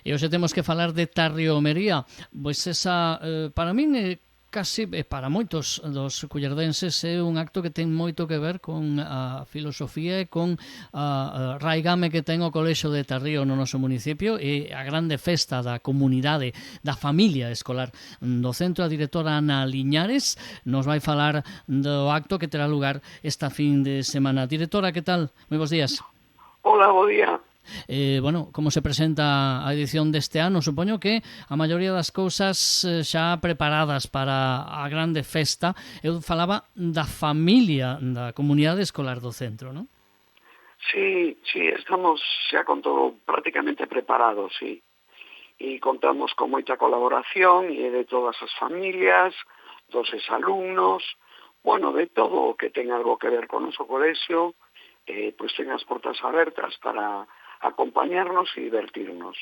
E hoxe temos que falar de tarriomería. Pois esa, para min, casi para moitos dos cullerdenses é un acto que ten moito que ver con a filosofía e con a raigame que ten o Colexio de Tarrío no noso municipio e a grande festa da comunidade, da familia escolar do centro. A directora Ana Liñares nos vai falar do acto que terá lugar esta fin de semana. Directora, que tal? Moi bons días. Hola, bo día. Bueno, como se presenta a edición deste ano? Supoño que a maioría das cousas xa preparadas para a grande festa. Eu falaba da familia da comunidade escolar do centro, non? Sí, estamos xa con todo prácticamente preparado, sí. E contamos con moita colaboración e de todas as familias, dos exalumnos, bueno, de todo o que ten algo que ver con o noso colexio, pois ten as portas abertas para acompañarnos e divertirnos.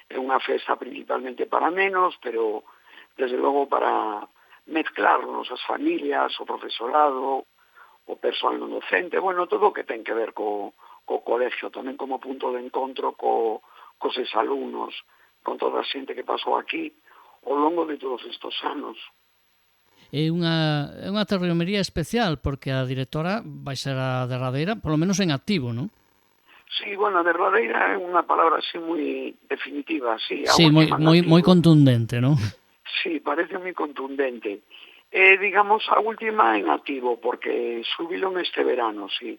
É unha festa principalmente para nenos, pero desde logo para mezclarnos as familias, o profesorado, o persoal non docente, bueno, todo o que ten que ver co colexio, tamén como punto de encontro cos exalumnos, con toda a xente que pasou aquí ao longo de todos estes anos. É unha tarriomería especial, porque a directora vai ser a derradeira, polo menos en activo, non? Sí, bueno, a derradeira é unha palabra así moi definitiva, sí, a Sí, última en moi activo. contundente, non? Sí, parece moi contundente. Digamos, a última en activo, porque subilo este verano, sí.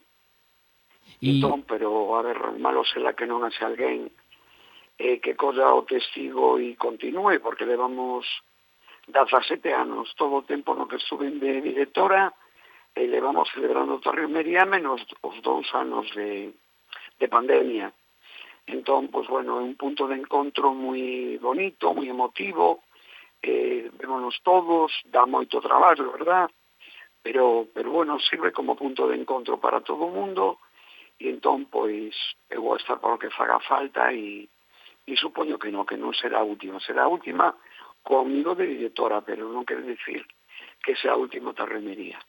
Entón, pero, a ver, malo será que non haxe alguén que colla o testigo e continúe, porque levamos 17 anos, todo o tempo no que estuve de directora, e levamos celebrando Tarriomería menos os 2 anos de pandemia. Entón, pues bueno, é un punto de encontro moi bonito, moi emotivo, vémonos todos, dá moito traballo, verdad? Pero bueno, sirve como punto de encontro para todo o mundo, e entón, pois, eu vou estar para o que faga falta e supoño que non será a última comigo de directora, pero non quere decir que sea a última Tarriomería.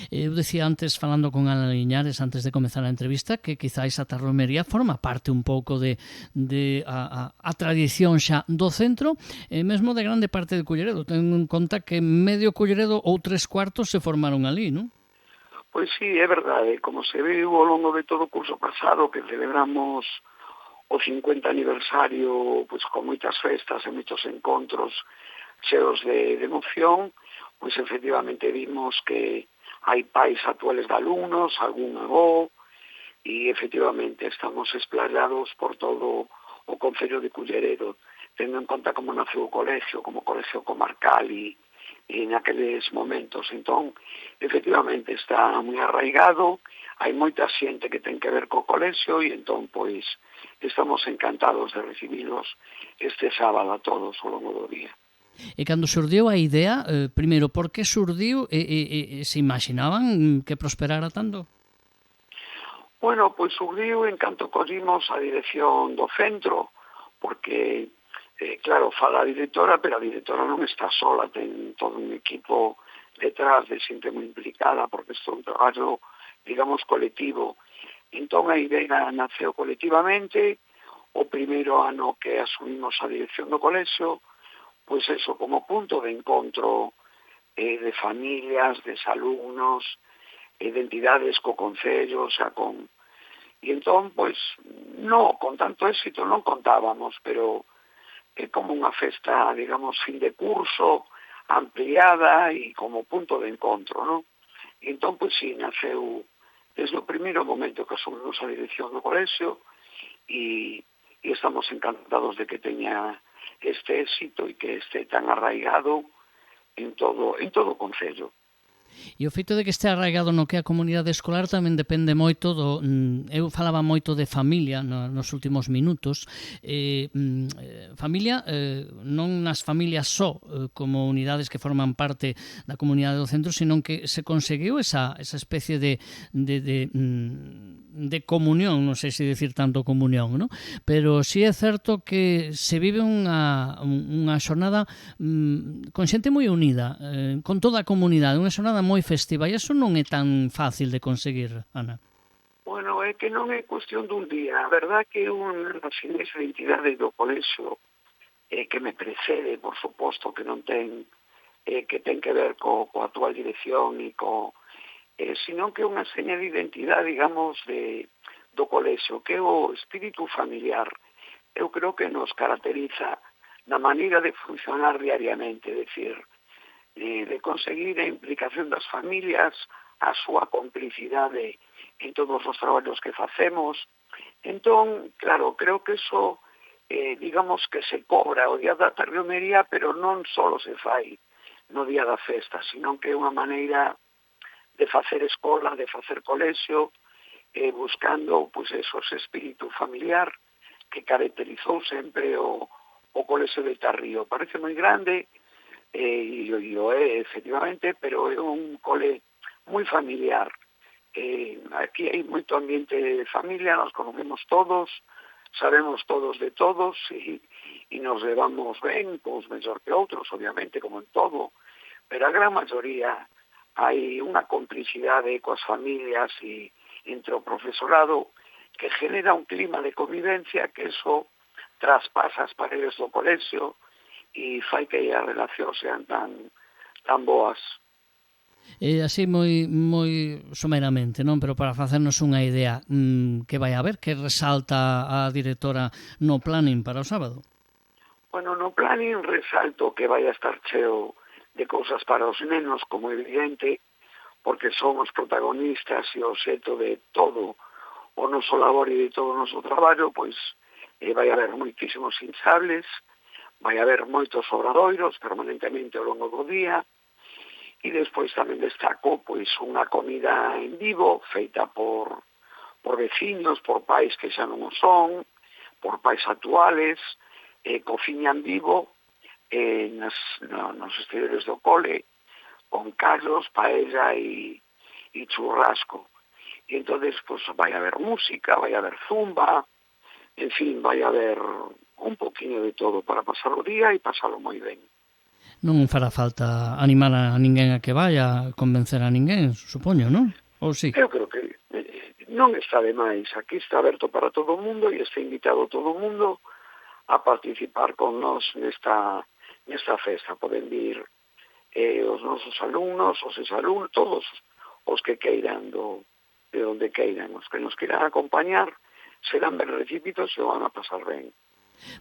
Eu decía antes, falando con Ana Liñares antes de comezar a entrevista, que quizáis a tarriomería forma parte un pouco de a tradición xa do centro e mesmo de grande parte de Culleredo. Ten en conta que medio Culleredo ou 3/4 se formaron ali, non? Pois sí, é verdade. Como se viu ao longo de todo o curso pasado, que celebramos o 50 aniversario pois con moitas festas e moitos encontros cheos de emoción, pois efectivamente vimos que hai pais actuales de alumnos, algún avó, e efectivamente estamos esplayados por todo o Concello de Culleredo, tendo en conta como naceu o colexio, como colexio comarcal e naqueles momentos. Entón, efectivamente está moi arraigado, hai moita xente que ten que ver co colexio e entón, pois, estamos encantados de recibilos este sábado a todos ao longo do día. E cando surdiu a idea, primeiro, por que surdiu e se imaginaban que prosperara tanto? Bueno, pois surdiu en canto collimos a dirección do centro, porque, claro, fala a directora, pero a directora non está sola, ten todo un equipo detrás de xente moi implicada, porque isto é un traballo, digamos, colectivo. Entón, a idea naceu colectivamente, o primeiro ano que asumimos a dirección do colexio, pois eso, como punto de encontro de familias, de alumnos, de entidades co Concello, xa con... E entón, pois, non, con tanto éxito non contábamos, pero é como unha festa, digamos, fin de curso, ampliada e como punto de encontro, non? E entón, pois, sí, naceu desde o primeiro momento que asumimos a dirección do colexio e estamos encantados de que teña este éxito e que este tan arraigado en todo o Concello. E o feito de que este arraigado no que a comunidade escolar tamén depende moito do... Eu falaba moito de familia nos últimos minutos. Familia, non nas familias só como unidades que forman parte da comunidade do centro, sino que se conseguiu esa especie de comunión, non sei se decir tanto comunión, ¿no? Pero sí é certo que se vive unha xornada con xente moi unida, con toda a comunidade, unha xornada moi festiva, e iso non é tan fácil de conseguir, Ana. Bueno, é que non é cuestión dun día. A verdad que unha das identidades do colexio que me precede, por suposto, que non ten que ver coa actual dirección e senón que é unha seña de identidade, digamos, do colexio, que é o espírito familiar. Eu creo que nos caracteriza na maneira de funcionar diariamente, é dicir, de conseguir a implicación das familias, a súa complicidade en todos os traballos que facemos. Entón, claro, creo que eso, digamos que se cobra o día da Tarriomería, pero non só se fai no día da festa, sino que é unha maneira de facer escola, de facer colexio, buscando, pois, ese espírito familiar que caracterizou sempre o colexio de Tarrío. Parece moi grande, e o é, efectivamente, pero é un cole moi familiar. Aquí hai moito ambiente de familia, nos conocemos todos, sabemos todos de todos e nos levamos ben, uns mellor que outros, obviamente, como en todo, pero a gran maioría hai unha complicidade coas familias e entre o profesorado que genera un clima de convivencia que eso traspasa as paredes do colexio e fai que as relacións sean tan boas. Así moi someramente, non? Pero para facernos unha idea, que vai haber, que resalta a directora no planning para o sábado? Bueno, no planning resalto que vai a estar cheo de cousas para os nenos, como evidente, porque son os protagonistas e o xeto de todo o noso labor e de todo o noso traballo, pois vai haber moitísimos insables, vai haber moitos obradoiros permanentemente ao longo do día, e despois tamén destaco pois unha comida en vivo feita por veciños, por pais que xa non o son, por pais actuales, cociña en vivo nos exteriores do cole, con callos, paella e churrasco. E entonces pues, vai haber música, vai haber zumba, en fin, vai haber un poquinho de todo para pasar o día e pasalo moi ben. Non fará falta animar a ninguén a que vaya, convencer a ninguén, supoño, non? Ou sí? Eu creo que non está de máis. Aquí está aberto para todo o mundo e está invitado todo o mundo a participar con nós nesta festa. Poden vir os nosos alumnos, os exalumnos, todos os que queiran de onde queiran. Os que nos queiran acompañar serán ben recibidos e van a pasar ben.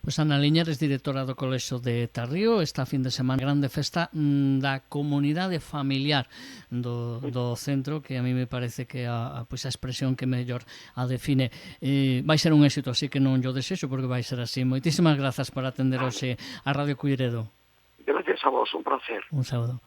Pois Ana Liñares, directora do Colexio de Tarrío, esta fin de semana grande festa da comunidade familiar do centro, que a mí me parece que pois a expresión que mellor a define. Vai ser un éxito, así que non yo desexo, porque vai ser así. Moitísimas grazas por atender hoxe a Radio Culleredo. Gracias a vos, un placer. Un saúdo.